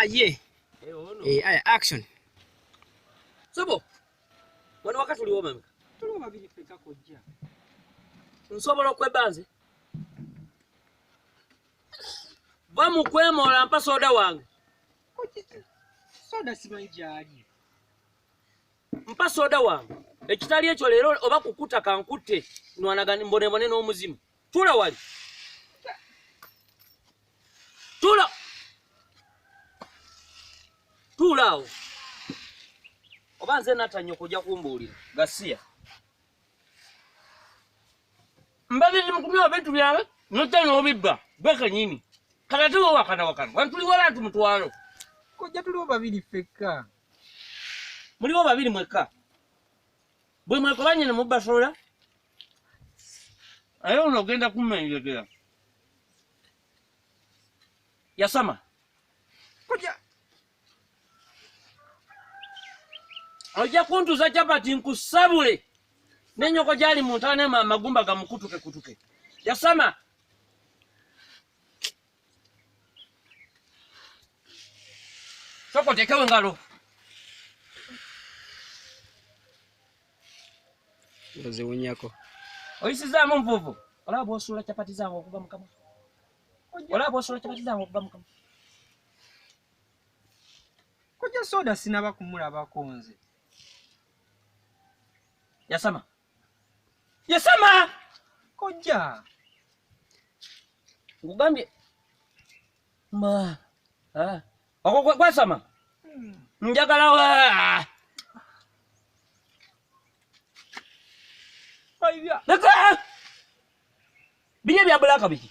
Ye. Aya action. Sobo. Wano wakati uliwo mama. Tuliwo babiri feka kojja. Nsobola okwebanze. Va Mukwemoola mpa soda wange. Soda simanyi ali. Mpa soda wange. Ekitali ekyo leero oba kukuta kankutte nwanagani mbone n'omuzimu. Tula wali. Tula. Tulaawo. Oba nze natanyo kujja kumbuulira. Gasiya. Mbali mukumya bintu byawe notano obibba. Beka nyini. Kala tuwo wakana. Wantuli wala tumutwalo. Kojja tuliwo babiri feka. Muliwo babiri mweka. Bwe mwekobanye ne mubasola. Ayo unogenda kumenjegera. Yasama. Kojja. Ojja kuntuza chapati nkusabule. Nenyoko jali muntane magumba gamukutuke. Yasama. Soko tekewe ngalo. Ndoze wunyako. Oyisizamu mvuvu. Olaba osula chapati zangu okuva mukama. Olaba osula chapati zangu okuva mukama. Kojja soda sinaba kumulabako nze. Yasama. Yasama! Kojja. Ngugambye. Oko kwasama. Njagala wa. Ayya. Leka. Biye bya bulaka biki.